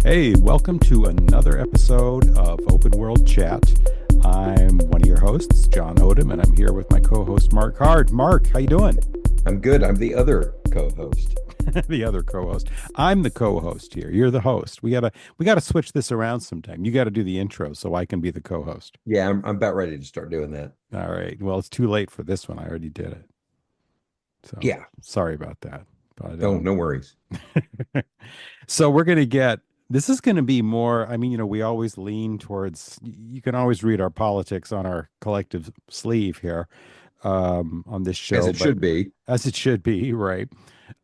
Hey, welcome to another episode of Open World Chat. I'm one of your hosts, John Odom, and I'm here with my co-host Mark Hard. Mark, how you doing? I'm good. I'm the other co-host. The other co-host. I'm the co-host here. You're the host. We gotta switch this around sometime. You got to do the intro so I can be the co-host. Yeah, I'm about ready to start doing that. All right. Well, it's too late for this one. I already did it. So Yeah. sorry about that. But No worries. so we're gonna get this is going to be more, we always lean towards, you can always read our politics on our collective sleeve here on this As show, it but should be. as it should be, right?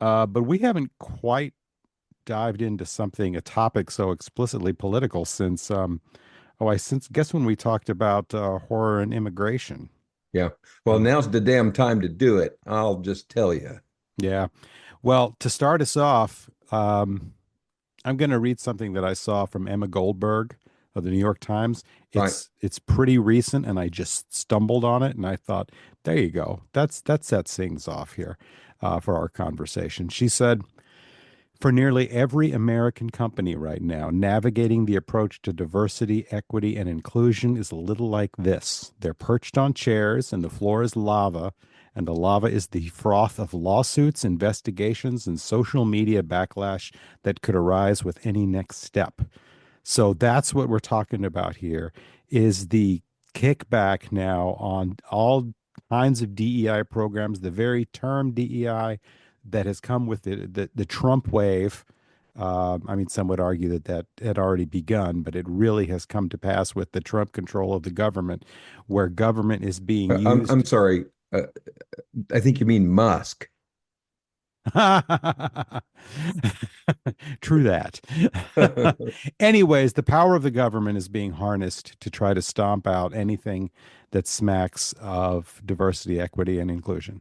But we haven't quite dived into something, a topic so explicitly political since, guess when we talked about horror and immigration. Yeah. Well, Um, now's the damn time to do it. I'll just tell you. yeah. Well, to start us off, I'm going to read something that I saw from Emma Goldberg of the New York Times. Right. It's pretty recent, and I just stumbled on it, and I thought, there you go. That sets things off here for our conversation. She said, for nearly every American company right now, navigating the approach to diversity, equity, and inclusion is a little like this. They're perched on chairs, and the floor is lava, and the lava is the froth of lawsuits, investigations, and social media backlash that could arise with any next step. So that's what we're talking about here is the kickback now on all kinds of DEI programs, the very term DEI that has come with the Trump wave. Some would argue that that had already begun, but it really has come to pass with the Trump control of the government, where government is being I'm used. sorry. I think you mean Musk. True that. Anyways, the power of the government is being harnessed to try to stomp out anything that smacks of diversity, equity, and inclusion.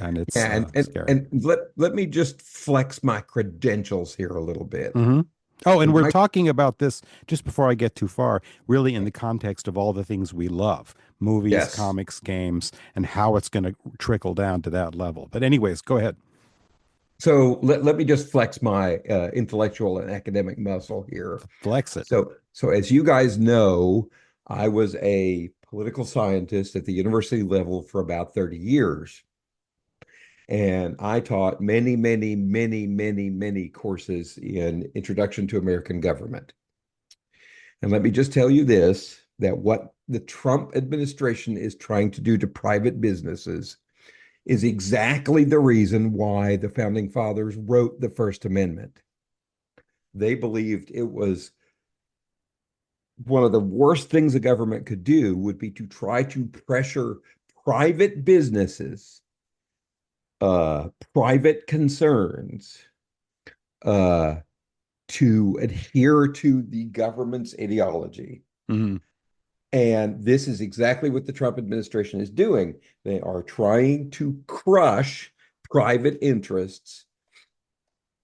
And it's Yeah, scary. and let me just flex my credentials here a little bit. Hmm. Oh, and we're My talking about this just before I get too far, really in the context of all the things we love, movies, yes. comics, games, and how it's going to trickle down to that level. But anyways, go ahead. So let me just flex my intellectual and academic muscle here. Flex it. So as you guys know, I was a political scientist at the university level for about 30 years. And I taught many courses in Introduction to American Government. And let me just tell you this, that what the Trump administration is trying to do to private businesses is exactly the reason why the founding fathers wrote the First Amendment. They believed it was one of the worst things a government could do would be to try to pressure private businesses, private concerns, uh, to adhere to the government's ideology. Hmm. And this is exactly what the Trump administration is doing. They are trying to crush private interests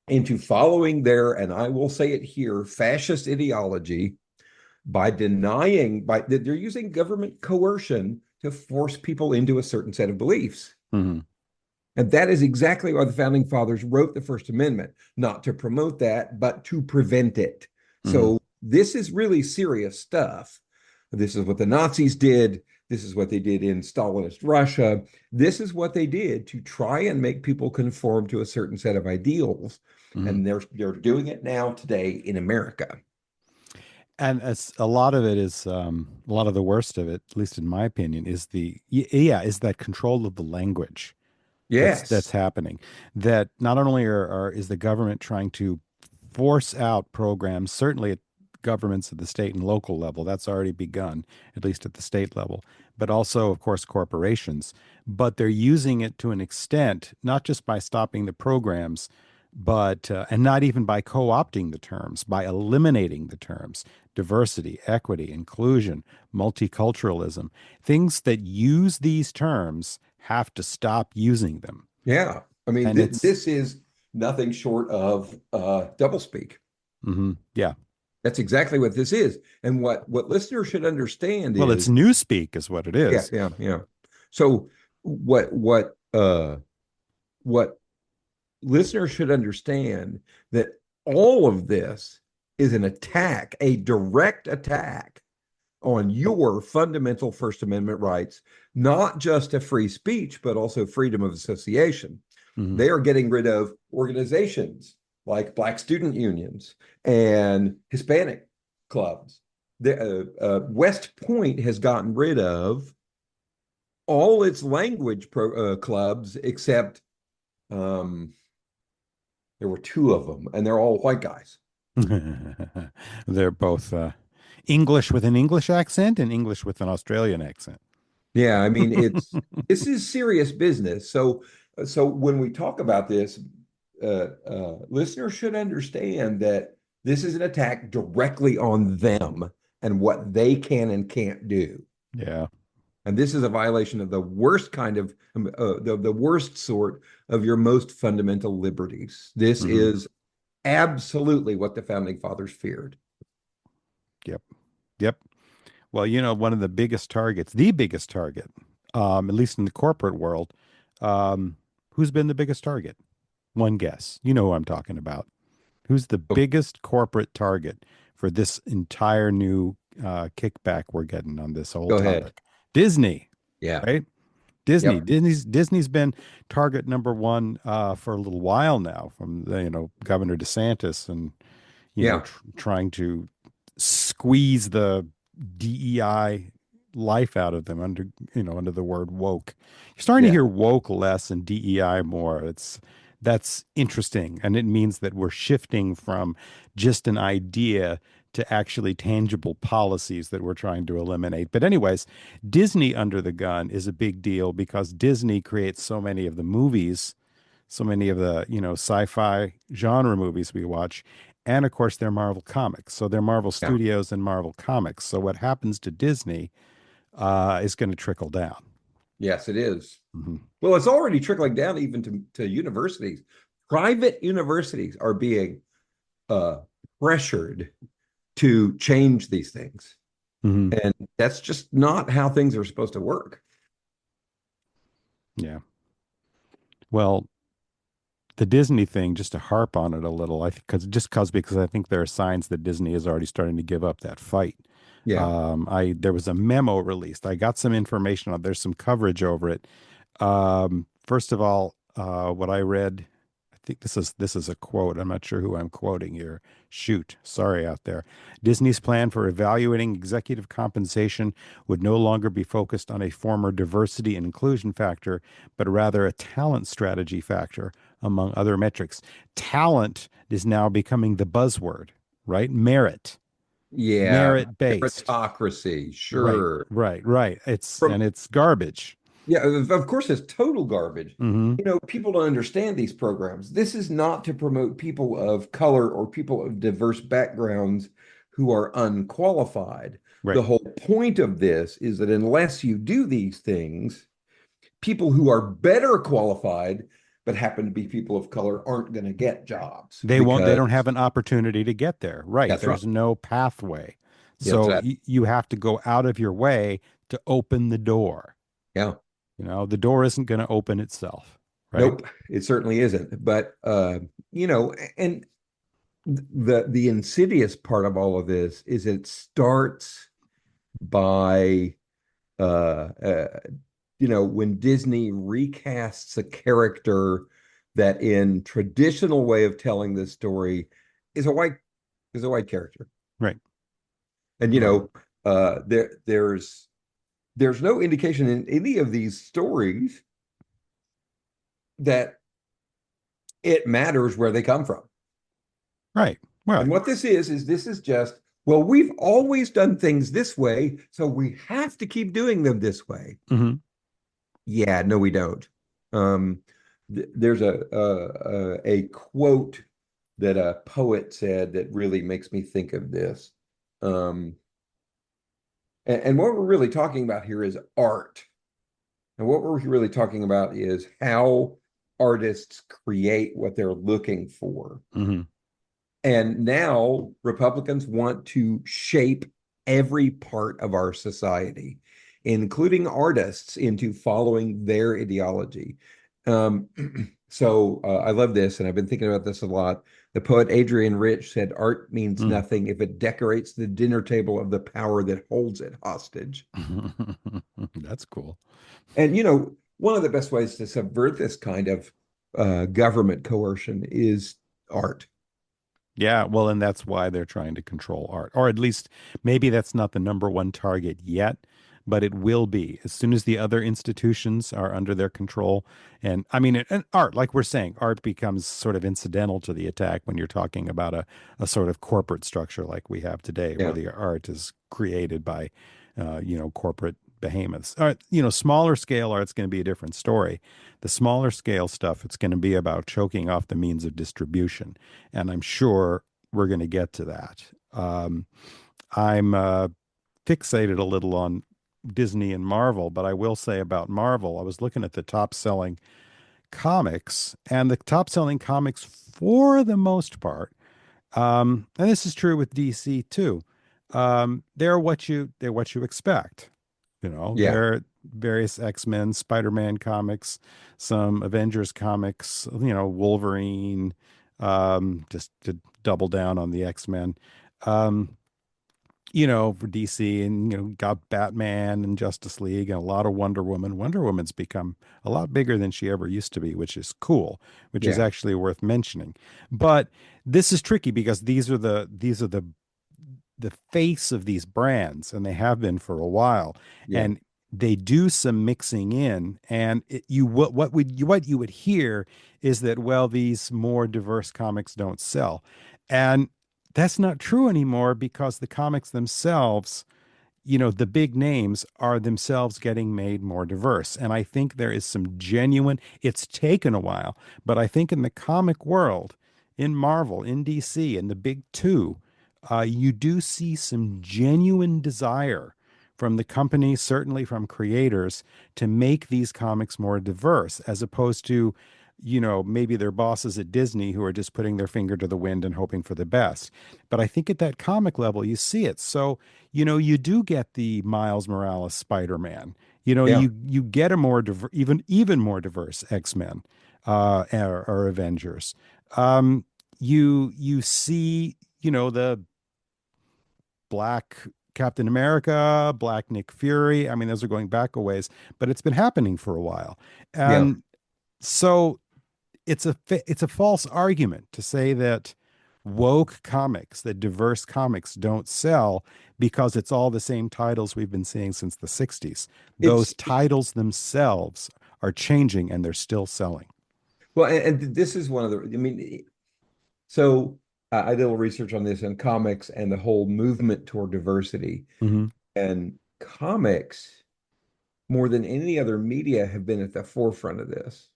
into following their, and I will say it here, fascist ideology by they're using government coercion to force people into a certain set of beliefs. Hmm. And that is exactly why the founding fathers wrote the First Amendment, not to promote that, but to prevent it. Hmm. So this is really serious stuff. This is what the Nazis did. This is what they did in Stalinist Russia. This is what they did to try and make people conform to a certain set of ideals. Hmm. And they're doing it now today in America. And as a lot of it is, a lot of the worst of it, at least in my opinion, is is that control of the language that's Yes. happening. That not only is the government trying to force out programs, certainly at governments at the state and local level, that's already begun, at least at the state level, but also, of course, corporations. But they're using it to an extent, not just by stopping the programs, but and not even by co-opting the terms, by eliminating the terms, diversity, equity, inclusion, multiculturalism, things that use these terms have to stop using them. Yeah. I mean, And it's, this is nothing short of doublespeak. yeah. That's exactly what this is. And what listeners should understand Well, it's is, newspeak is what it yeah, is. yeah. So what listeners should understand that all of this is an attack, a direct attack on your fundamental First Amendment rights, not just to free speech, but also freedom of association. Hmm. They are getting rid of organizations like Black student unions and Hispanic clubs. West Point has gotten rid of all its language clubs except there were two of them, and they're all white guys. They're both English with an English accent and English with an Australian accent. Yeah, I mean this is serious business. So when we talk about this, listeners should understand that this is an attack directly on them and what they can and can't do. Yeah. And this is a violation of the worst kind of the worst sort of your most fundamental liberties. This Hmm. is absolutely what the founding fathers feared. Yep. Yep. Well, one of the biggest targets, the biggest target, at least in the corporate world, who's been the biggest target? One guess. You know who I'm talking about. Who's the Oh, biggest corporate target for this entire new kickback we're getting on this whole go ahead. topic? Disney, Yeah. right? Disney. Yep. Disney's been target number one for a little while now, from Governor DeSantis, and Yeah. trying to squeeze the DEI life out of them under the word woke. You're starting to Yeah. hear woke less and DEI more. That's interesting, and it means that we're shifting from just an idea to actually tangible policies that we're trying to eliminate. But anyways, Disney under the gun is a big deal because Disney creates so many of the movies, so many of the, sci-fi genre movies we watch. And of course, they're Marvel Comics. So they're Marvel Yeah. Studios and Marvel Comics. So what happens to Disney is going to trickle down. Yes, it is. Hmm. Well, it's already trickling down even to universities. Private universities are being uh, pressured to change these things. Hmm. And that's just not how things are supposed to work. Yeah. Well, the Disney thing, just to harp on it a little, I think because I think there are signs that Disney is already starting to give up that fight. Yeah. There was a memo released. I got some information on. There's some coverage over it. First of all, what I read, I think this is a quote. I'm not sure who I'm quoting here. Shoot, sorry out there. Disney's plan for evaluating executive compensation would no longer be focused on a former diversity and inclusion factor, but rather a talent strategy factor, among other metrics. Talent is now becoming the buzzword, right? Yeah. Merit based. Meritocracy. Right, Sure. right, right. It's From and it's garbage. Yeah, of course, it's total garbage. Hmm. People don't understand these programs. This is not to promote people of color or people of diverse backgrounds who are unqualified. The Right. whole point of this is that unless you do these things, people who are better qualified but happen to be people of color aren't going to get jobs They because don't have an opportunity to get there. Right. that's right. There's no pathway. That's So right. you have to go out of your way to open the door. Yeah. The door isn't going to open itself. Right. Nope, it certainly isn't. But and the insidious part of all of this is it starts by uh, uh when Disney recasts a character that in traditional way of telling this story is a white character. Right. And Right. there's no indication in any of these stories that it matters where they come from. Right. And Right. what this is just, well, we've always done things this way, so we have to keep doing them this way. Hmm. Yeah, no, we don't. There's a quote that a poet said that really makes me think of this. Um, and what we're really talking about here is art. And what we're really talking about is how artists create what they're looking for. Hmm. And now Republicans want to shape every part of our society, including artists, into following their ideology. Um, I love this, and I've been thinking about this a lot. The poet Adrian Rich said, "Art means Mm. nothing if it decorates the dinner table of the power that holds it hostage." That's cool. And one of the best ways to subvert this kind of government coercion is art. Yeah, well, and that's why they're trying to control art, or at least maybe that's not the number one target yet, but it will be as soon as the other institutions are under their control. And I mean, and art, like we're saying, art becomes sort of incidental to the attack when you're talking about a sort of corporate structure like we have today, where Yeah, the art is created by, corporate behemoths. Smaller scale art's going to be a different story. The smaller scale stuff, it's going to be about choking off the means of distribution, and I'm sure we're going to get to that. I'm fixated a little on Disney and Marvel, but I will say about Marvel, I was looking at the top selling comics, and the top selling comics, for the most part, and this is true with DC too, they're what you expect. yeah, There are various X-Men, Spider-Man comics, some Avengers comics, Wolverine, just to double down on the X-Men. Um, for DC, and got Batman and Justice League and a lot of Wonder Woman. Wonder Woman's become a lot bigger than she ever used to be, which is cool, which is yeah, actually worth mentioning. But this is tricky because these are the face of these brands, and they have been for a while. yeah. And they do some mixing in, and what you would hear is that, well, these more diverse comics don't sell, and that's not true anymore because the comics themselves, the big names are themselves getting made more diverse. And I think there is some genuine, it's taken a while, but I think in the comic world, in Marvel, in DC, in the big two, you do see some genuine desire from the companies, certainly from creators, to make these comics more diverse, as opposed to, maybe their bosses at Disney who are just putting their finger to the wind and hoping for the best. But I think at that comic level, you see it. So, you do get the Miles Morales Spider-Man. Yeah. You get a more even more diverse X-Men, or Avengers. You see, the Black Captain America, Black Nick Fury. I mean, those are going back a ways, but it's been happening for a while. Yeah. And so it's a false argument to say that woke comics, that diverse comics don't sell because it's all the same titles we've been seeing since the 60s. Those It's titles themselves are changing and they're still selling. well, and this is one of the, I mean, so I did a little research on this in comics and the whole movement toward diversity. Hmm. And comics, more than any other media, have been at the forefront of this.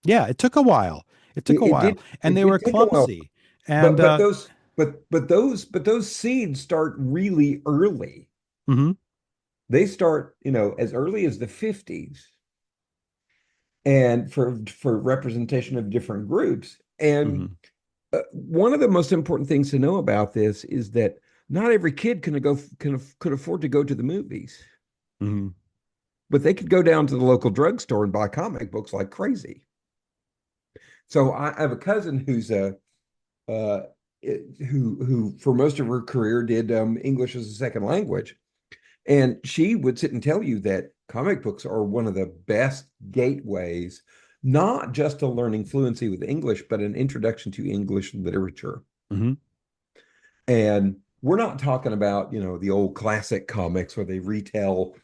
Yeah, it took a while. It took a It while, did and it they were did take a while, clumsy. And but those seeds start really early. mhm, They start, as early as the 50s, and for representation of different groups. And mhm, one of the most important things to know about this is that not every kid could afford to go to the movies, mhm, but they could go down to the local drugstore and buy comic books like crazy. So I have a cousin who's a uh, who for most of her career did English as a second language, and she would sit and tell you that comic books are one of the best gateways, not just to learning fluency with English, but an introduction to English literature. mhm, And we're not talking about, the old classic comics where they retell,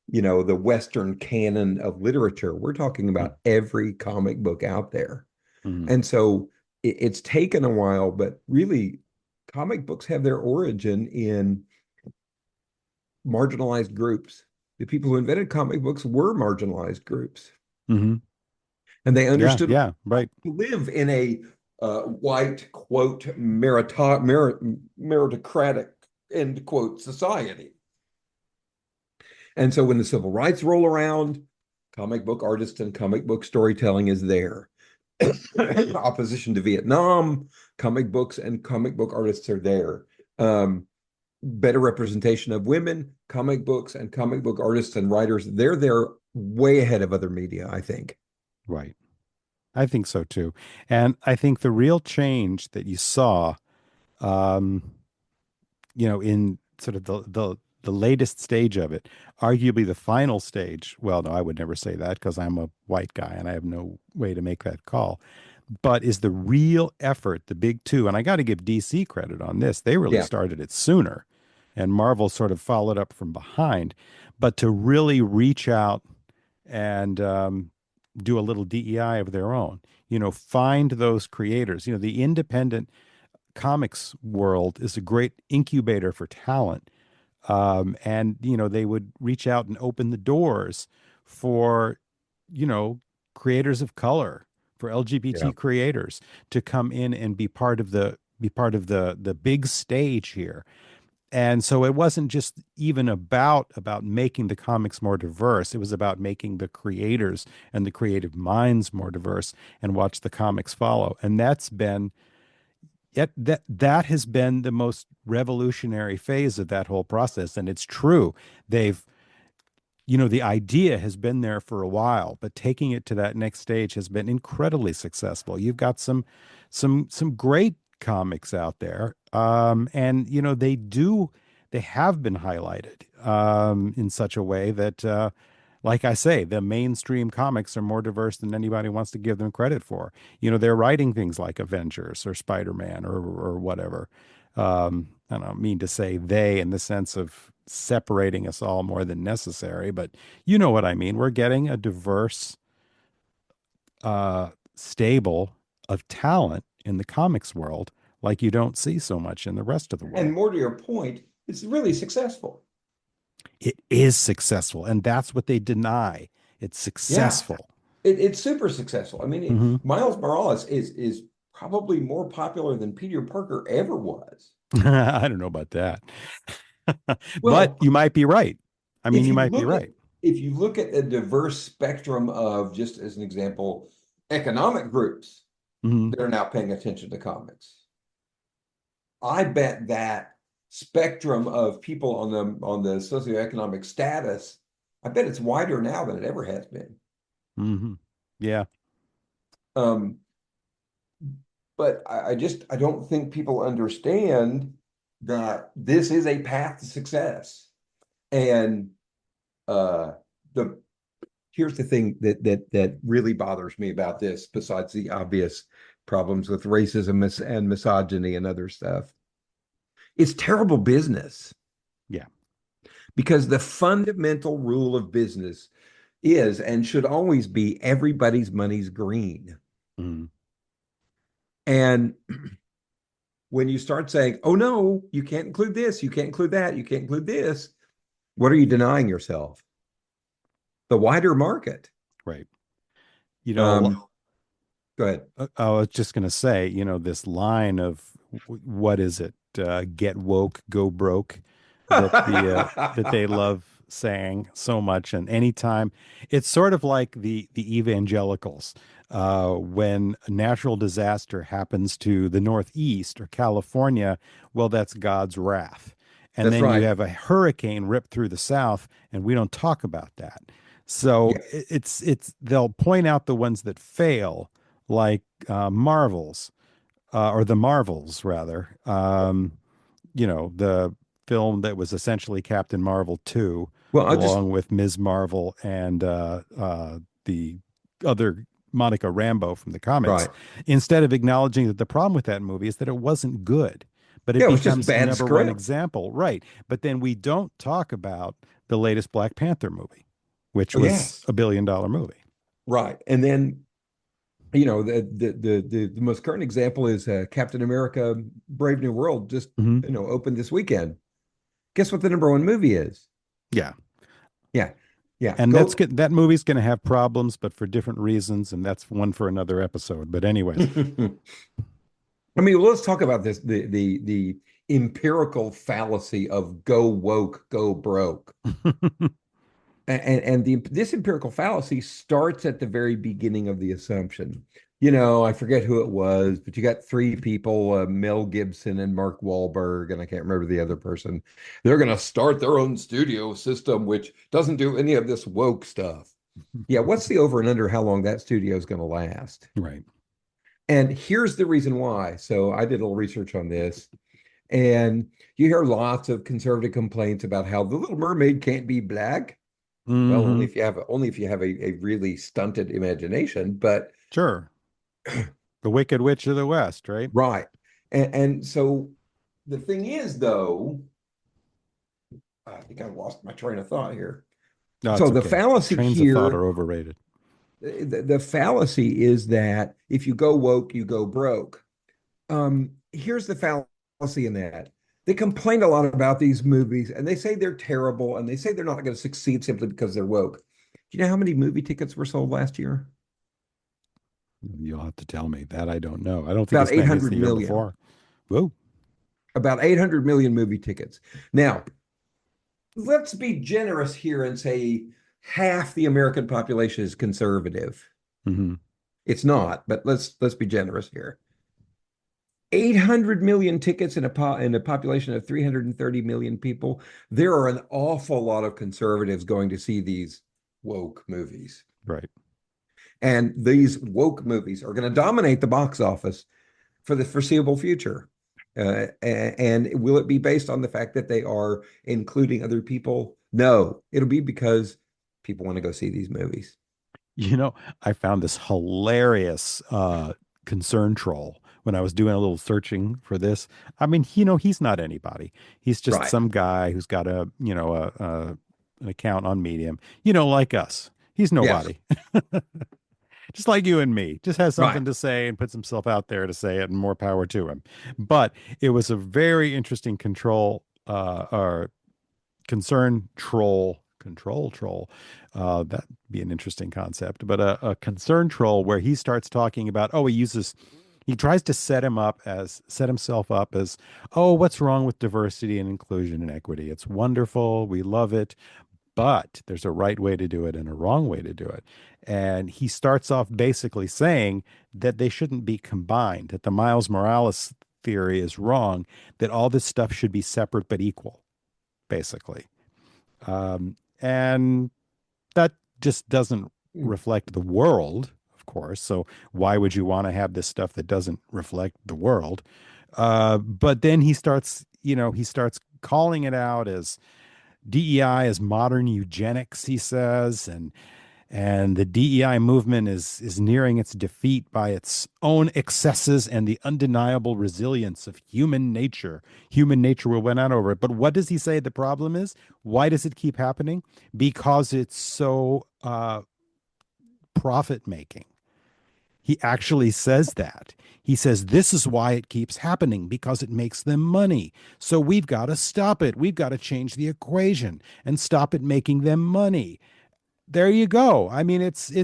the Western canon of literature. We're talking about every comic book out there. mhm, And so it's taken a while, but really, comic books have their origin in marginalized groups. The people who invented comic books were marginalized groups, mhm. and they Yeah, understood yeah, right. to live in a white, quote, meritocratic, end quote, society. And so when the civil rights roll around, comic book artists and comic book storytelling is there. Opposition to Vietnam, comic books and comic book artists are there. Better representation of women, comic books and comic book artists and writers, they're there way ahead of other media, I think. Right. I think so too. And I think the real change that you saw, um, in sort of the latest stage of it, arguably the final stage. Well, no, I would never say that because I'm a white guy and I have no way to make that call. But is the real effort, the big two, and I got to give DC credit on this. They really Yeah, started it sooner, and Marvel sort of followed up from behind. But to really reach out and do a little DEI of their own, find those creators. The independent comics world is a great incubator for talent. And they would reach out and open the doors for, you know, creators of color, for yeah. LGBT creators to come in and be part of the big stage here. And so it wasn't just even about making the comics more diverse. It was about making the creators and the creative minds more diverse and watch the comics follow. And that has been the most revolutionary phase of that whole process. And it's true. They've the idea has been there for a while, but taking it to that next stage has been incredibly successful. You've got some great comics out there, and they have been highlighted in such a way that, like I say, the mainstream comics are more diverse than anybody wants to give them credit for. They're writing things like Avengers or Spider-Man or whatever. I don't mean to say they in the sense of separating us all more than necessary, but you know what I mean. We're getting a diverse stable of talent in the comics world like you don't see so much in the rest of the And world. more to your point, it's really successful. It is successful, and that's what they deny. It's Yeah, successful. it's super successful. I mean, Hmm. Miles Morales is probably more popular than Peter Parker ever was. I don't know about that. But Well, you might be right. I mean, if you you might be look at right. if you look at a diverse spectrum of, just as an example, economic groups Hmm. that are now paying attention to comics, I bet that spectrum of people on the socioeconomic status, I bet it's wider now than it ever has been. Hmm. Yeah. Um, but I don't think people understand that this is a path to success. And uh, the here's the thing that really bothers me about this, besides the obvious problems with racism and misogyny and other stuff. It's terrible business, Yeah. because the fundamental rule of business is and should always be everybody's money's green. Hmm. And when you start saying, oh no, you can't include this, you can't include that, you can't include this, what are you denying yourself? The wider market. Right. You know, Um, Go ahead. I was just going to say, this line of what is it? Get woke, go broke, that they love saying so much. And anytime, it's sort of like the evangelicals. When a natural disaster happens to the Northeast or California, well, that's God's wrath. And That's then you right. have a hurricane rip through the South, and we don't talk about that. So Yeah. it's they'll point out the ones that fail like Marvels, or the Marvels rather. The film that was essentially Captain Marvel 2, Well, I'll just, along with Ms. Marvel and the other Monica Rambeau from the comics, right. instead of acknowledging that the problem with that movie is that it wasn't good, but it Yeah, it was just becomes the bad number one script. example. Right. But then we don't talk about the latest Black Panther movie, which Oh, was yes. $1 billion movie. Right. And then, the most current example is Captain America Brave New World, just, Hmm. opened this weekend. Guess what the number one movie is? Yeah. Yeah. Yeah. And that's Go. good. That movie's going to have problems, but for different reasons, and that's one for another episode. But anyways, I mean, let's talk about this, the empirical fallacy of go woke, go broke. And this empirical fallacy starts at the very beginning of the assumption. I forget who it was, but you got three people, Mel Gibson and Mark Wahlberg, and I can't remember the other person. They're going to start their own studio system, which doesn't do any of this woke stuff. Yeah, what's the over and under how long that studio is going to last? Right. And here's the reason why. So I did a little research on this, and you hear lots of conservative complaints about how the Little Mermaid can't be black. Well, Hmm. only if you have a really stunted imagination, but Sure. The Wicked Witch of the West, right? right. And so the thing is, though, I think I lost my train of thought here. No, So it's the okay. fallacy Trains of thought here, are overrated. the fallacy is that if you go woke, you go broke. Here's the fallacy in that. They complain a lot about these movies and they say they're terrible and they say they're not going to succeed simply because they're woke. Do you know how many movie tickets were sold last year? You'll have to tell me that. I don't know. I don't think About as many as 800 the year million. before. Whoa. About 800 million movie tickets. Now, let's be generous here and say half the American population is conservative. Hmm. It's not, but let's be generous here. 800 million tickets in a population of 330 million people. There are an awful lot of conservatives going to see these woke movies. Right. And these woke movies are going to dominate the box office for the foreseeable future. And will it be based on the fact that they are including other people? No, it'll be because people want to go see these movies. You know, I found this hilarious concern troll when I was doing a little searching for this. I mean, he's not anybody. He's just Right. some guy who's got an account on Medium, like us. He's Yes. nobody. Just like you and me, just has Right. something to say and puts himself out there to say it, and more power to him. But it was a very interesting or concern control troll. That'd be an interesting concept, but a concern troll where he starts talking about, he tries to set himself up as, oh, what's wrong with diversity and inclusion and equity? It's wonderful. We love it. But there's a right way to do it and a wrong way to do it. And he starts off basically saying that they shouldn't be combined, that the Miles Morales theory is wrong, that all this stuff should be separate but equal, basically. And that just doesn't reflect the world, of course. So why would you want to have this stuff that doesn't reflect the world? But then he starts calling it out as DEI as modern eugenics, he says, and the DEI movement is nearing its defeat by its own excesses and the undeniable resilience of human nature. Human nature will win out over it. But what does he say the problem is? Why does it keep happening? Because it's so profit making. He actually says that. He says this is why it keeps happening because it makes them money. So we've got to stop it. We've got to change the equation and stop it making them money. There you go. I mean, it's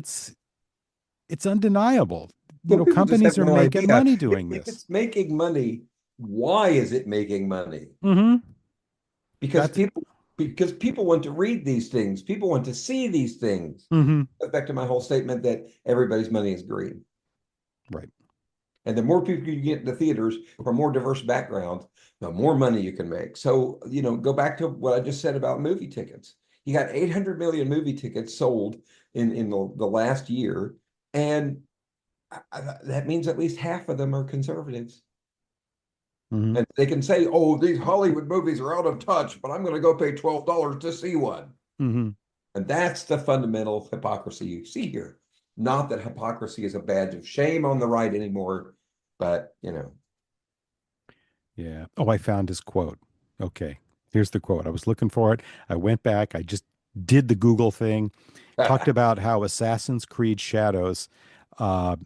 undeniable. Well, people just Companies have are no making idea. money If, doing if this. it's making money, why is it making money? Hmm. Because That's people want to read these things. People want to see these things. hmm Back to my whole statement that everybody's money is green. right. And the more people you get in the theaters from more diverse backgrounds, the more money you can make. So, go back to what I just said about movie tickets. You got 800 million movie tickets sold in the last year. And that means at least half of them are conservatives. Hmm. And they can say, oh, these Hollywood movies are out of touch, but I'm going to go pay $12 to see one. Hmm. And that's the fundamental hypocrisy you see here. Not that hypocrisy is a badge of shame on the right anymore, but. Yeah. Oh, I found his quote. Okay. Here's the quote. I was looking for it. I went back. I just did the Google thing, talked about how Assassin's Creed Shadows uh,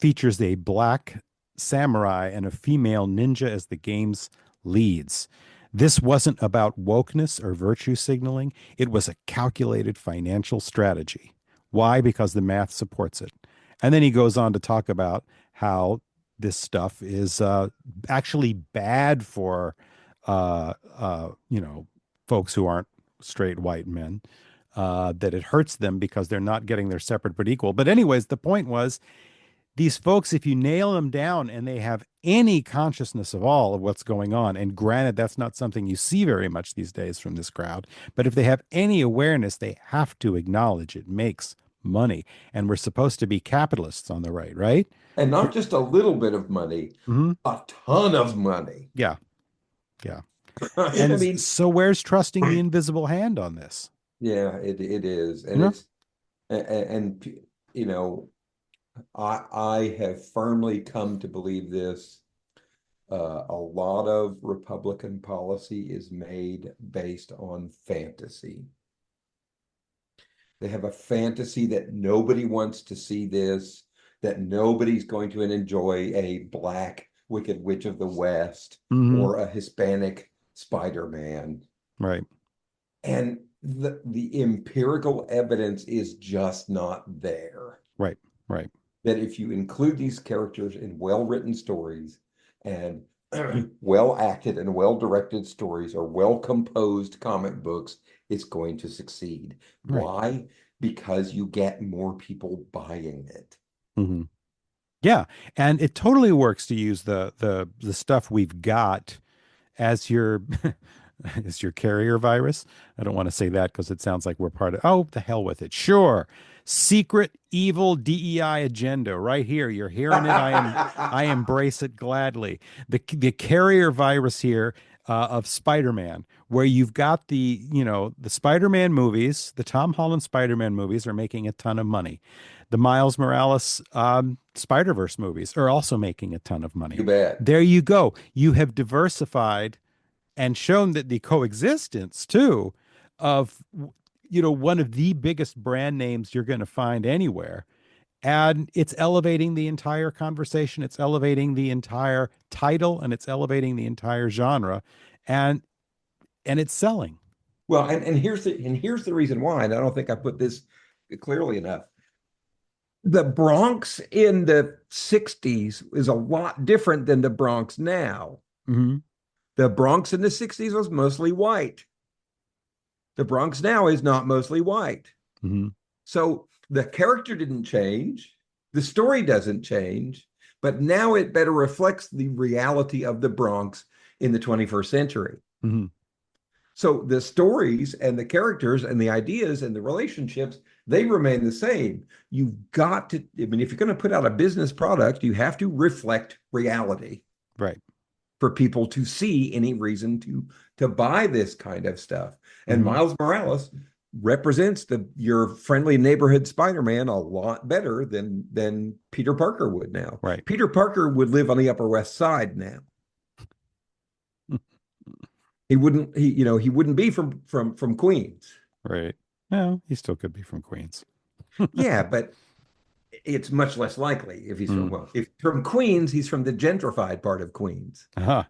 features a black samurai and a female ninja as the game's leads. This wasn't about wokeness or virtue signaling. It was a calculated financial strategy. Why? Because the math supports it. And then he goes on to talk about how this stuff is actually bad for, uh, folks who aren't straight white men, that it hurts them because they're not getting their separate but equal. But, anyways, the point was these folks, if you nail them down and they have any consciousness of all of what's going on, and granted, that's not something you see very much these days from this crowd, but if they have any awareness, they have to acknowledge it makes money. And we're supposed to be capitalists on the right, right? And not just a little bit of money, Hmm. a ton of money. Yeah. Yeah. I And mean, so where's trusting the invisible hand on this? yeah, it is. And Yeah. it's and you know, I have firmly come to believe this. A lot of Republican policy is made based on fantasy. They have a fantasy that nobody wants to see this, that nobody's going to enjoy a black Wicked Witch of the West Hmm. or a Hispanic Spider-Man. Right. And the empirical evidence is just not there. Right. Right. That if you include these characters in well-written stories and well acted and well directed stories or well composed comic books, it's going to succeed. Right. Why? Because you get more people buying it. Hmm. Yeah. And it totally works to use the stuff we've got as your as your carrier virus. I don't want to say that because it sounds like we're part of, oh, the hell with it. Sure. Secret evil DEI agenda right here. You're hearing it. I embrace it gladly. The carrier virus here of Spider-Man, where you've got the Spider-Man movies, the Tom Holland Spider-Man movies are making a ton of money. The Miles Morales Spider-Verse movies are also making a ton of money. You bet. There you go. You have diversified and shown that the coexistence too of one of the biggest brand names you're going to find anywhere, and it's elevating the entire conversation, it's elevating the entire title, and it's elevating the entire genre, and it's selling. Well, and here's the reason why, and I don't think I put this clearly enough. The Bronx in the 60s is a lot different than the Bronx now. Hmm. The Bronx in the 60s was mostly white. The Bronx now is not mostly white. Hmm. So the character didn't change, the story doesn't change, but now it better reflects the reality of the Bronx in the 21st century. Hmm. So the stories and the characters and the ideas and the relationships, they remain the same. You've got to, I mean, if you're going to put out a business product, you have to reflect reality Right. for people to see any reason to buy this kind of stuff. And Hmm. Miles Morales represents your friendly neighborhood Spider-Man a lot better than Peter Parker would now. Right. Peter Parker would live on the Upper West Side now. He wouldn't be from Queens. Right. Well, he still could be from Queens. Yeah, but it's much less likely if he's from, Mm. well, if from Queens, he's from the gentrified part of Queens. Uh-huh.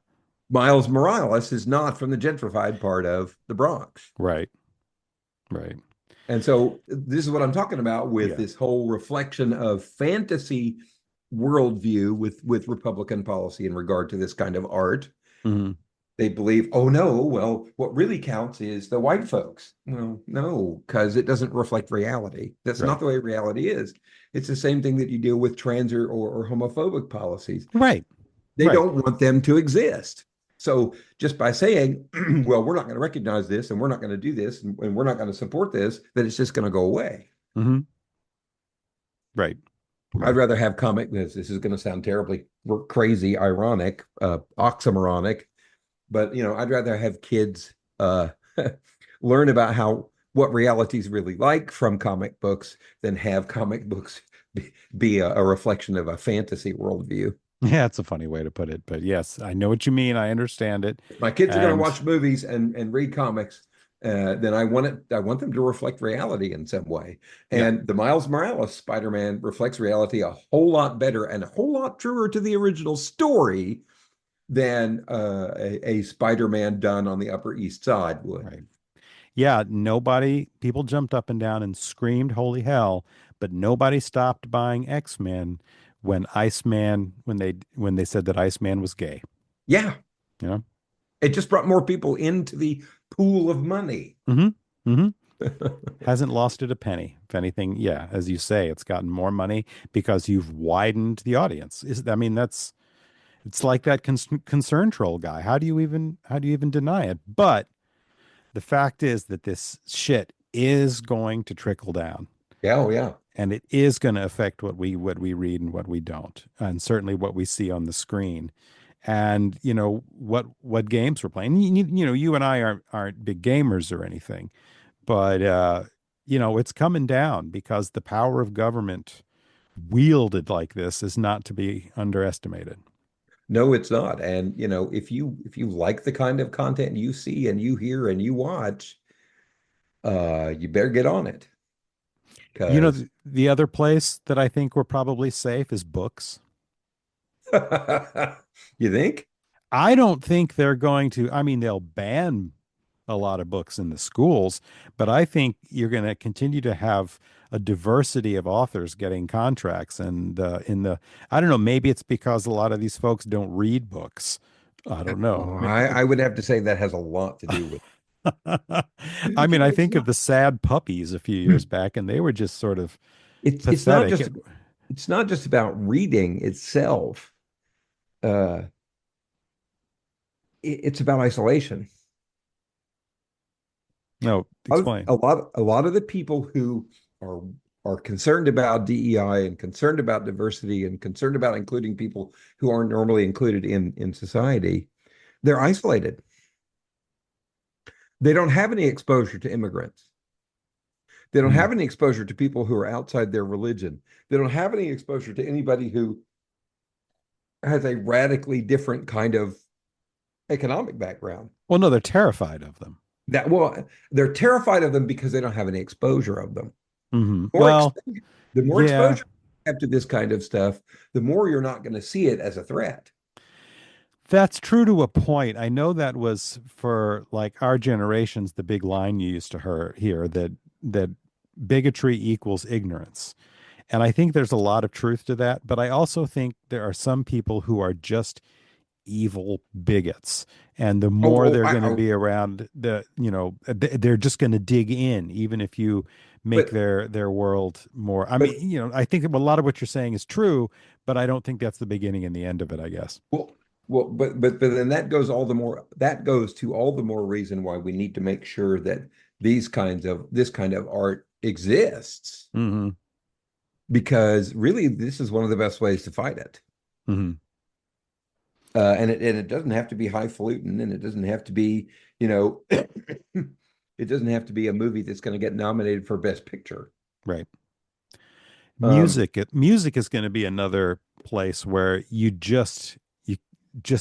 Miles Morales is not from the gentrified part of the Bronx. Right. Right. And so this is what I'm talking about with Yeah. this whole reflection of fantasy worldview with Republican policy in regard to this kind of art. Hmm. They believe, oh no, well, what really counts is the white folks. Well, no, because it doesn't reflect reality. That's Right. not the way reality is. It's the same thing that you deal with trans or homophobic policies. Right. They Right. don't want them to exist. So just by saying, well, we're not going to recognize this and we're not going to do this and we're not going to support this, that it's just going to go away. Hmm. Right. I'd Right. rather have this is going to sound terribly crazy, ironic, oxymoronic, but I'd rather have kids learn about what reality is really like from comic books than have comic books be a reflection of a fantasy worldview. Yeah, it's a funny way to put it, but yes, I know what you mean. I understand it. If my kids are going to And watch movies and read comics, then I want them to reflect reality in some way. yeah. And the Miles Morales Spider-Man reflects reality a whole lot better and a whole lot truer to the original story than a Spider-Man done on the Upper East Side would. Right. Yeah, people jumped up and down and screamed holy hell, but nobody stopped buying X-Men when they said that Iceman was gay. Yeah, You know? it just brought more people into the pool of money. Hmm. Hmm. Hasn't lost it a penny. If anything, yeah, as you say, it's gotten more money because you've widened the audience. I mean, it's like that concern troll guy. How do you even deny it? But the fact is that this shit is going to trickle down, Yeah, oh yeah. and it is going to affect what we read and what we don't, and certainly what we see on the screen. And what games we're playing. You and I aren't big gamers or anything, but it's coming down because the power of government wielded like this is not to be underestimated. No, it's not. And if you like the kind of content you see and you hear and you watch, you better get on it. Because The other place that I think we're probably safe is books. you think? I don't think they're going to, I mean, they'll ban a lot of books in the schools, but I think you're going to continue to have a diversity of authors getting contracts. And I don't know, maybe it's because a lot of these folks don't read books. I don't know. Oh, I would have to say that has a lot to do with I it. mean, I It's think of not the sad puppies a few years back, and they were just sort of it's not pathetic. just it's not just about reading itself. Uh, it's about isolation. No, explain. A lot of the people who are are concerned about DEI and concerned about diversity and concerned about including people who aren't normally included in society, they're isolated. They don't have any exposure to immigrants. They don't Mm. have any exposure to people who are outside their religion. They don't have any exposure to anybody who has a radically different kind of economic background. Well, no, they're terrified of them. That well, they're terrified of them because they don't have any exposure of them. More Well, exposure, the more yeah, exposure you have to this kind of stuff, the more you're not going to see it as a threat. that's true to a point. I know that was for like our generations, the big line you used to hear that bigotry equals ignorance. And I think there's a lot of truth to that, but I also think there are some people who are just evil bigots. And the Oh, more oh, they're I, going to oh be around they're just going to dig in, even if you make but their world more. I but mean, I think a lot of what you're saying is true, but I don't think that's the beginning and the end of it, I guess. well, but then that goes to all the more reason why we need to make sure that this kind of art exists Hmm. because really this is one of the best ways to fight it. Hmm. And it doesn't have to be highfalutin, and it doesn't have to be, it doesn't have to be a movie that's going to get nominated for Best Picture. Right. Um, Music is going to be another place where you just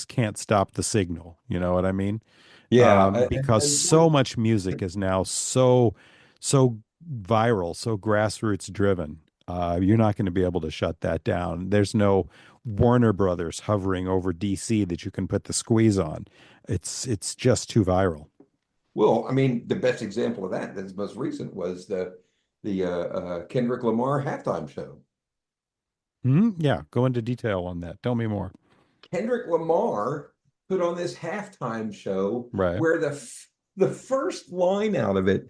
can't stop the signal. You know what I mean? yeah, Because so much music is now so viral, so grassroots driven. You're not going to be able to shut that down. There's no Warner Brothers hovering over DC that you can put the squeeze on. It's just too viral. well, I mean, the best example of that that's most recent was the Kendrick Lamar halftime show. Yeah, go into detail on that. Tell me more. Kendrick Lamar put on this halftime show Right. where the first line out of it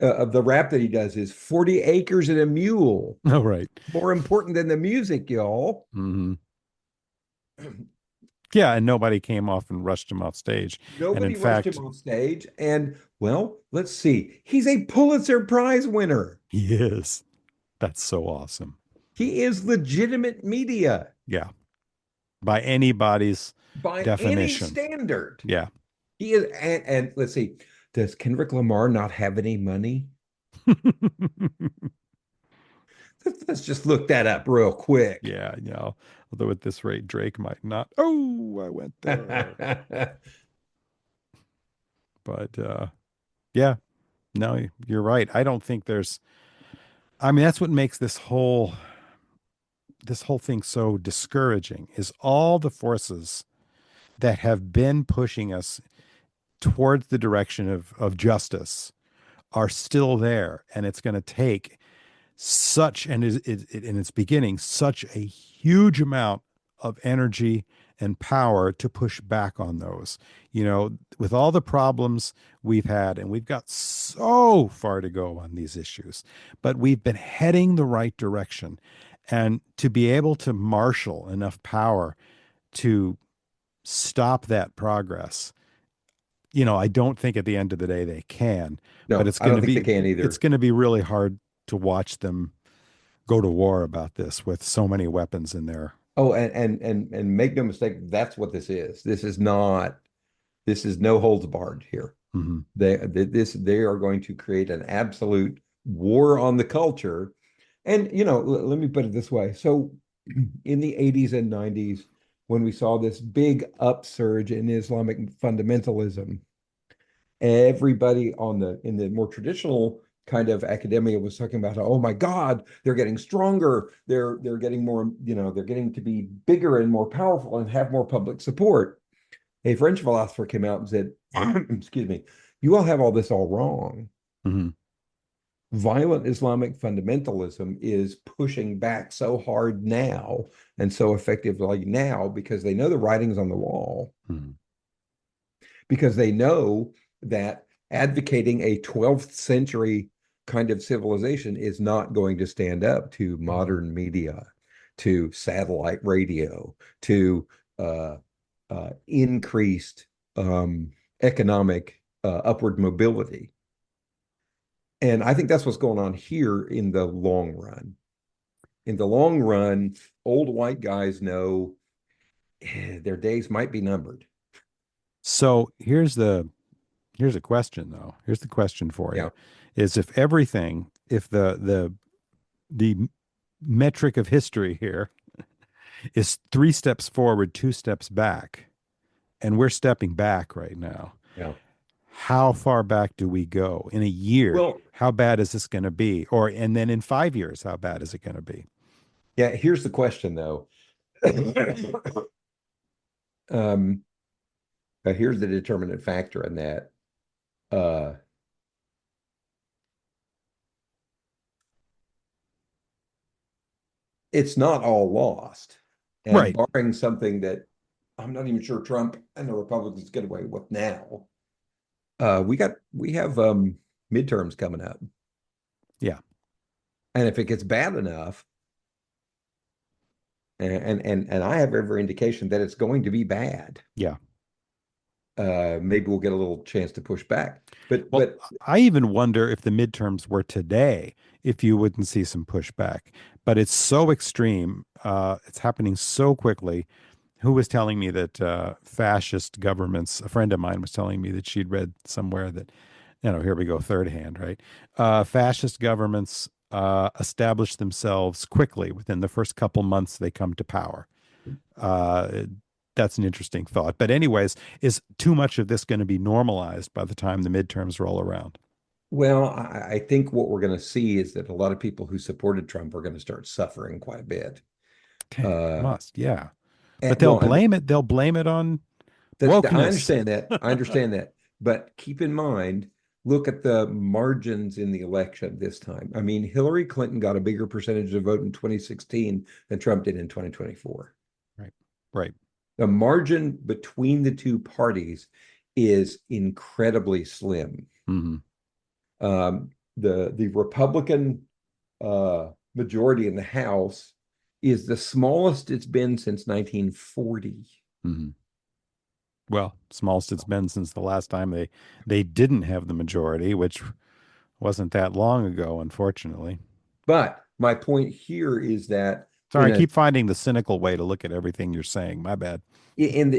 of the rap that he does is 40 acres and a mule. Oh, right. More important than the music, y'all. Hmm. Yeah, and nobody came off and rushed him off stage. And in Nobody rushed him fact, on stage. And well, let's see. He's a Pulitzer Prize winner. he is. That's so awesome. He is legitimate media Yeah, by anybody's by any definition. standard. Yeah. He is, and let's see, does Kendrick Lamar not have any money? Let's just look that up real quick. Yeah, although at this rate, Drake might not. Oh, I went there. But yeah, no, you're right. I don't think I mean, that's what makes this whole thing so discouraging is all the forces that have been pushing us towards the direction of justice are still there. And it's going to take in its beginning, such a huge amount of energy and power to push back on those. With all the problems we've had, and we've got so far to go on these issues, but we've been heading the right direction. And to be able to marshal enough power to stop that progress, I don't think at the end of the day they can, but No, I don't think they can it's either. going to be really hard to watch them go to war about this with so many weapons in there. Oh, and make no mistake, that's what this is. This is no holds barred here. Hmm. They are going to create an absolute war on the culture. And let me put it this way. So in the 80s and 90s, when we saw this big upsurge in Islamic fundamentalism, everybody in the more traditional kind of academia was talking about, oh my God, they're getting stronger, they're getting more, they're getting to be bigger and more powerful and have more public support. A French philosopher came out and said, excuse me, you all have all this all wrong. Hmm. Violent Islamic fundamentalism is pushing back so hard now and so effectively now because they know the writing's on the wall, Hmm. because they know that advocating a 12th century kind of civilization is not going to stand up to modern media, to satellite radio, to uh, increased economic upward mobility. And I think that's what's going on here in the long run. In the long run, old white guys know their days might be numbered. So here's a question though. Here's the question for you: Yeah. is if the metric of history here is 3 steps forward, 2 steps back, and we're stepping back right now. Yeah. How far back do we go in a year? Well, How bad is this going to be? And then in 5 years, how bad is it going to be? yeah, here's the question though. um, Here's the determinant factor in that. Uh, it's not all lost. And Right. barring something that I'm not even sure Trump and the Republicans get away with now, we have midterms coming up. Yeah. And if it gets bad enough, and I have every indication that it's going to be bad, Yeah. maybe we'll get a little chance to push back. But Well, but I even wonder if the midterms were today, if you wouldn't see some pushback. But it's so extreme. It's happening so quickly. Who was telling me that fascist governments, a friend of mine was telling me that she'd read somewhere that, here we go, third hand, right? Fascist governments establish themselves quickly within the first couple months they come to power. Uh, that's an interesting thought. But, anyways, is too much of this going to be normalized by the time the midterms roll around? well, I think what we're going to see is that a lot of people who supported Trump are going to start suffering quite a bit. Okay, Uh, must, yeah. But and, well, and they'll blame it on I wokeness. understand that. I understand that. But keep in mind, look at the margins in the election this time. I mean, Hillary Clinton got a bigger percentage of vote in 2016 than Trump did in 2024. Right, right. The margin between the two parties is incredibly slim. Hmm. The Republican majority in the House is the smallest it's been since 1940. Hmm. Well, smallest it's been since the last time they didn't have the majority, which wasn't that long ago, unfortunately. But my point here is that Sorry, I keep finding the cynical way to look at everything you're saying. My bad. in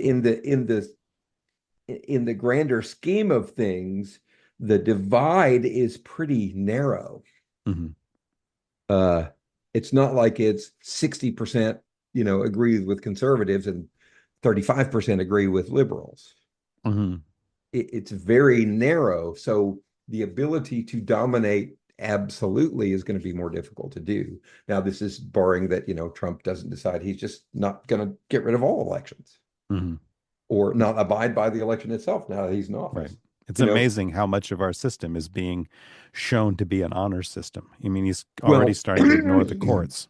the grander scheme of things, the divide is pretty narrow. Hmm. Uh, it's not like it's 60%, agree with conservatives and 35% agree with liberals. Hmm. It's very narrow. So the ability to dominate absolutely is going to be more difficult to do. Now, this is barring that, Trump doesn't decide he's just not going to get rid of all elections Hmm. or not abide by the election itself now that he's in Right. office. It's You know, amazing how much of our system is being shown to be an honor system. I mean, he's already well, starting to ignore the courts.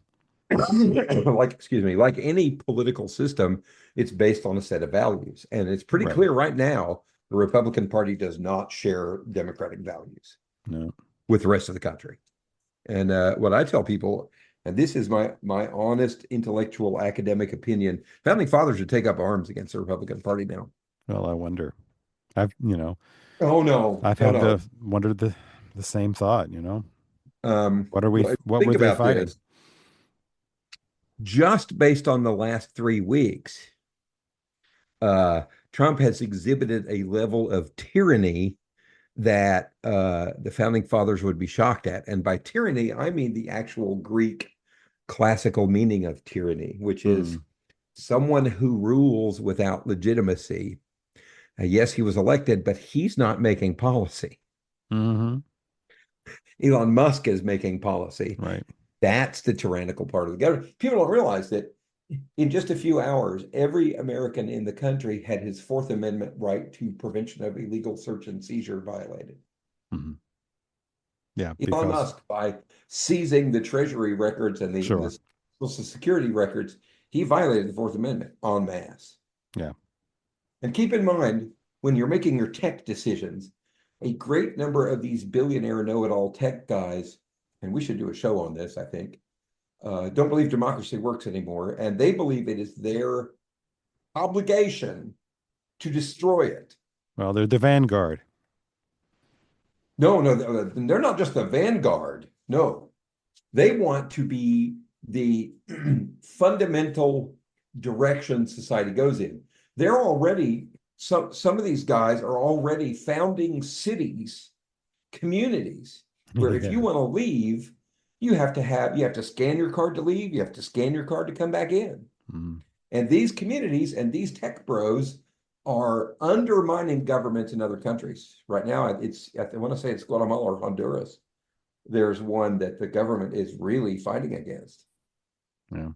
like, excuse me, like any political system, it's based on a set of values. And it's pretty Right. clear right now the Republican Party does not share Democratic values No. with the rest of the country. And what I tell people, and this is my honest intellectual academic opinion, founding fathers would take up arms against the Republican Party now. Well, I wonder. I've, you know, Oh no, I've no, had no. the wondered the same thought, you know. Well, What were think they about fighting? this. Just based on the last 3 weeks, uh, Trump has exhibited a level of tyranny that the founding fathers would be shocked at. And by tyranny, I mean the actual Greek classical meaning of tyranny, which is Hmm. someone who rules without legitimacy. Yes, he was elected, but he's not making policy. Hmm. Elon Musk is making policy. Right. That's the tyrannical part of the government. People don't realize that in just a few hours, every American in the country had his Fourth Amendment right to prevention of illegal search and seizure violated. Hmm. Yeah, Elon because Musk, by seizing the Treasury records and sure. the Social Security records, he violated the Fourth Amendment en masse. Yeah. And keep in mind, when you're making your tech decisions, a great number of these billionaire know-it-all tech guys, and we should do a show on this, I think, don't believe democracy works anymore, and they believe it is their obligation to destroy it. Well, they're the vanguard. No, no, they're not just the vanguard. No, they want to be the fundamental direction society goes in. They're already some of these guys are already founding cities, communities where if you Yeah. want to leave, you have to scan your card to leave, you have to scan your card to come back in. Mm. And these communities and these tech bros are undermining governments in other countries. Right now, I want to say it's Guatemala or Honduras. There's one that the government is really fighting against Yeah.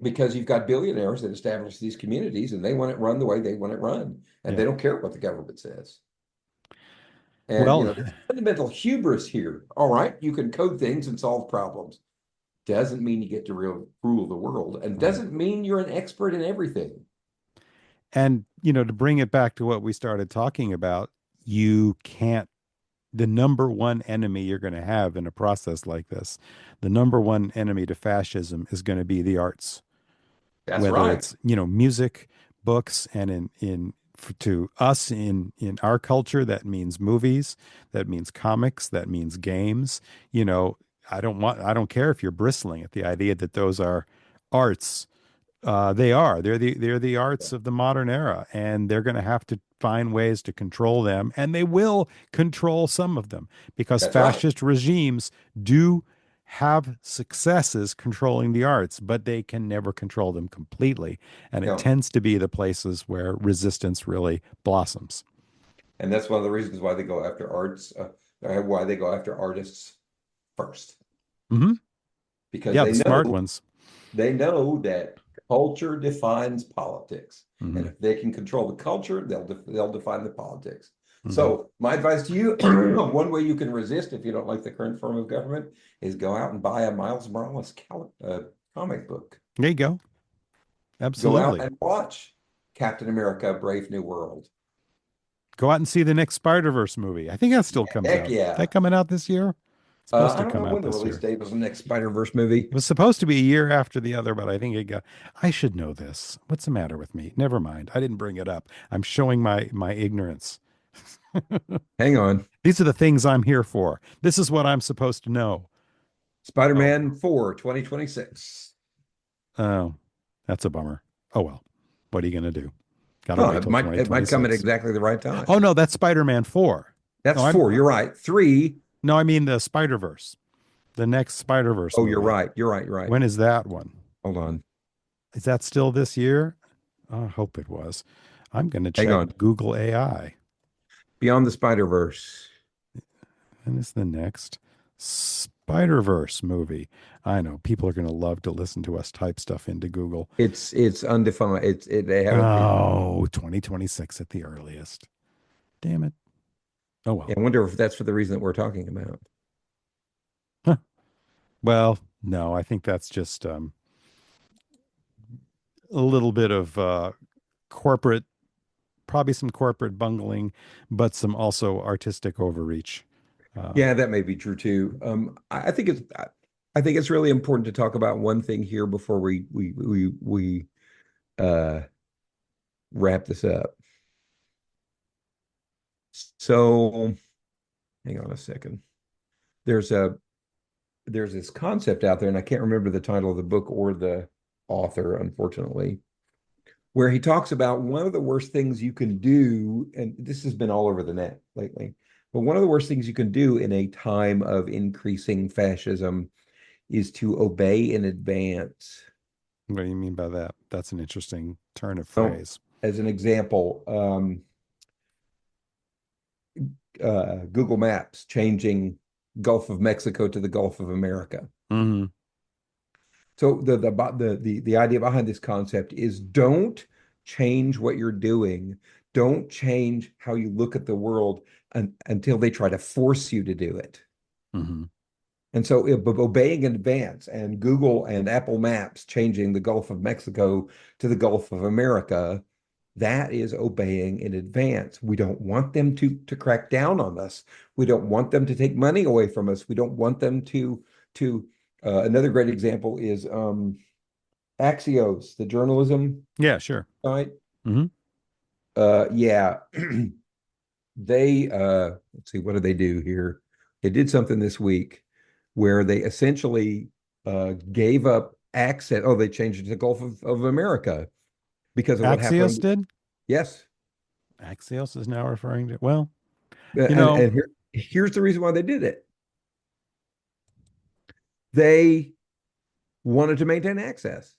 because you've got billionaires that establish these communities and they want it run the way they want it run. And they Yeah. don't care what the government says. And, Well, there's fundamental hubris here. All right, you can code things and solve problems. Doesn't mean you get to rule the world and right. doesn't mean you're an expert in everything. And, to bring it back to what we started talking about, you can't, the number one enemy you're going to have in a process like this, the number one enemy to fascism is going to be the arts, That's whether right. it's, music, books, and to us in our culture, that means movies, that means comics, that means games. You know, I don't care if you're bristling at the idea that those are arts. They are. They're the arts of the modern era, and they're going to have to find ways to control them, and they will control some of them because That's right. fascist regimes do have successes controlling the arts, but they can never control them completely, and it No. tends to be the places where resistance really blossoms. And that's one of the reasons why they go after why they go after artists first, Hmm. because Yeah, the smart ones. they know that culture defines politics, and Hmm. if they can control the culture, they'll define the politics. Hmm. So my advice to you, one way you can resist if you don't like the current form of government is go out and buy a Miles Morales comic book. There you go. Go out Absolutely. and watch Captain America: Brave New World. Go out and see the next Spider-Verse movie. I think that still comes Heck out. yeah. That coming out this year? It's supposed I to don't know come out when the this release year. date was the next Spider-Verse movie. It was supposed to be a year after the other, but I think it got. I should know this. What's the matter with me? Never mind. I didn't bring it up. I'm showing my ignorance. Hang on. These are the things I'm here for. This is what I'm supposed to know. Oh, Spider-Man 4, 2026. oh, that's a bummer. Oh well. What are you gonna do? Got to Oh, wait till it might come at 2026. exactly the right time. Oh no, that's Spider-Man 4. That's No, I'm four. You're right. Three. no, I mean the Spider-Verse. The next Spider-Verse Oh, you're movie. right. You're right. You're right. When is that one? Hold on. Is that still this year? Oh, I hope it was. I'm going to Hang check on. Google AI. Beyond the Spider-Verse. And it's the next Spider-Verse movie. I know people are going to love to listen to us type stuff into Google. It's undefined. They haven't. Oh, 2026 at the earliest. Damn it. Oh well. I wonder if that's for the reason that we're talking about. Huh. Well, no, I think that's just a little bit of corporate, probably some corporate bungling, but some also artistic overreach. Uh, Yeah, that may be true too. I think it's really important to talk about one thing here before we uh, wrap this up. So, hang on a second. There's a there's this concept out there, and I can't remember the title of the book or the author, unfortunately, where he talks about one of the worst things you can do, and this has been all over the net lately, but one of the worst things you can do in a time of increasing fascism is to obey in advance. what do you mean by that? That's an interesting turn of So, phrase. as an example, Google Maps changing Gulf of Mexico to the Gulf of America. Hmm. So the idea behind this concept is don't change what you're doing. Don't change how you look at the world until they try to force you to do it. Hmm. And so obeying in advance and Google and Apple Maps changing the Gulf of Mexico to the Gulf of America, that is obeying in advance. We don't want them to crack down on us. We don't want them to take money away from us. We don't want them to another great example is Axios, the journalism Yeah, sure. site. Hmm. Yeah, they let's see, what did they do here? They did something this week where they essentially gave up access. Oh, they changed it to the Gulf of America because of what Axios happened. did. Yes. Axios is now referring to, well, you And know, here's the reason why they did it. They wanted to maintain access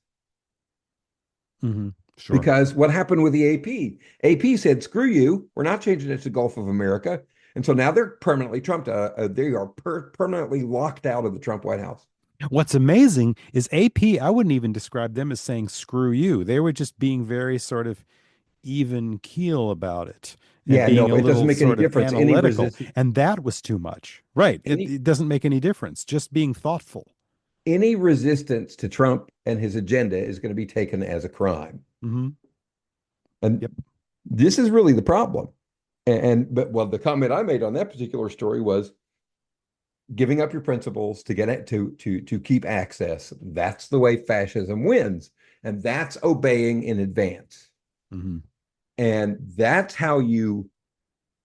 hmm, sure. because what happened with the AP? AP said, "Screw you, we're not changing it to Gulf of America," and so now they're permanently Trump. They are permanently locked out of the Trump White House. What's amazing is AP, I wouldn't even describe them as saying screw you. They were just being very sort of even keel about it and Yeah, no, being a it doesn't little make any sort of difference. analytical. And that was too much. Right. It, Any it doesn't make any difference. Just being thoughtful. any resistance to Trump and his agenda is going to be taken as a crime. Hmm. And Yep. this is really the problem. And but well, the comment I made on that particular story was giving up your principles to get it to keep access. That's the way fascism wins. And that's obeying in advance. Hmm. And that's how you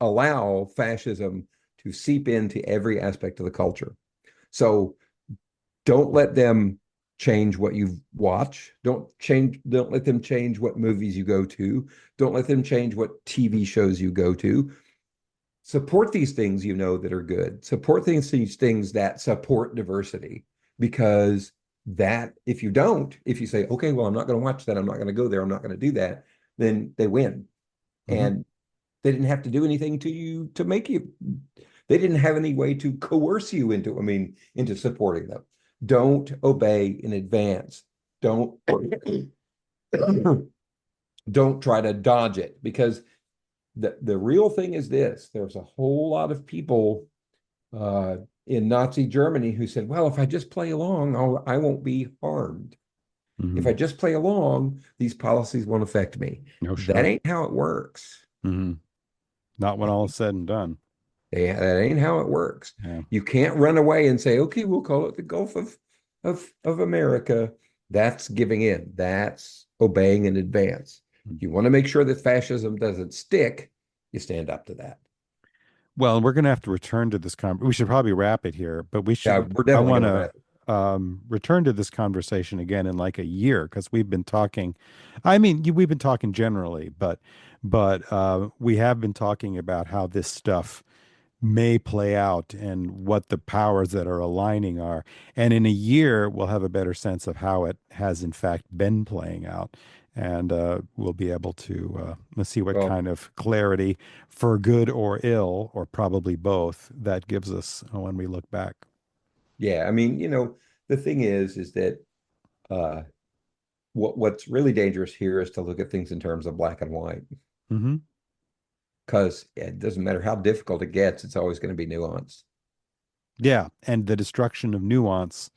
allow fascism to seep into every aspect of the culture. So don't let them change what you watch. Don't let them change what movies you go to. Don't let them change what TV shows you go to. Support these things you know that are good. Support these things that support diversity because that if you don't, if you say, okay, well, I'm not going to watch that, I'm not going to go there, I'm not going to do that, then they win. Hmm. And they didn't have to do anything to you to make you, they didn't have any way to coerce you into, I mean, into supporting them. Don't obey in advance. Don't don't try to dodge it because the real thing is this. There's a whole lot of people uh, in Nazi Germany who said, well, if I just play along, I won't be harmed. If Hmm. I just play along, these policies won't affect me. No, That sure. ain't how it works. Hmm. Not when all is said and done. That ain't how it works. Yeah. You can't run away and say, okay, we'll call it the Gulf of America. That's giving in. That's obeying in advance. If you want to make sure that fascism doesn't stick, you stand up to that. Well, we're going to have to return to this we should probably wrap it here, but we Yeah, should, we're I definitely want going to to wrap it. return to this conversation again in like a year because we've been talking, I mean, we've been talking generally, but we have been talking about how this stuff may play out and what the powers that are aligning are. And in a year, we'll have a better sense of how it has in fact been playing out. And we'll be able to let's see what Well, kind of clarity, for good or ill, or probably both, that gives us when we look back. yeah, I mean, the thing is that uh, what's really dangerous here is to look at things in terms of black and white, Hmm. because it doesn't matter how difficult it gets, it's always going to be nuanced. Yeah. And the destruction of nuance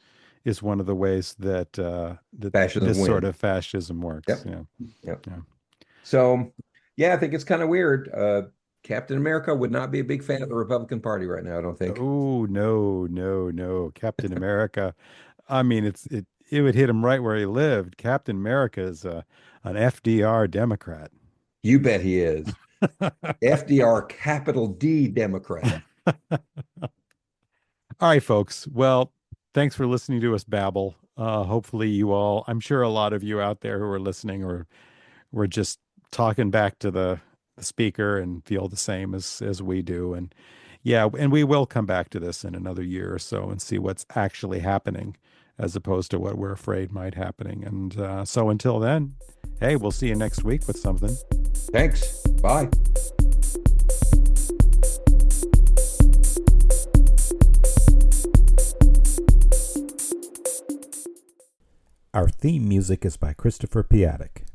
is one of the ways that that Fascism this sort wins. of fascism works. Yep. Yeah. Yep. Yeah. So, yeah, I think it's kind of weird. Captain America would not be a big fan of the Republican Party right now, I don't think. Oh no, no, no. Captain America. I mean, it would hit him right where he lived. Captain America is an FDR Democrat. You bet he is. FDR, capital D Democrat. All right, folks. Well, thanks for listening to us babble. Hopefully, you all, I'm sure a lot of you out there who are listening or were just talking back to the speaker and feel the same as we do. And yeah, and we will come back to this in another year or so and see what's actually happening as opposed to what we're afraid might happening. And so until then, hey, we'll see you next week with something. Thanks. Bye. Our theme music is by Christopher Piatek.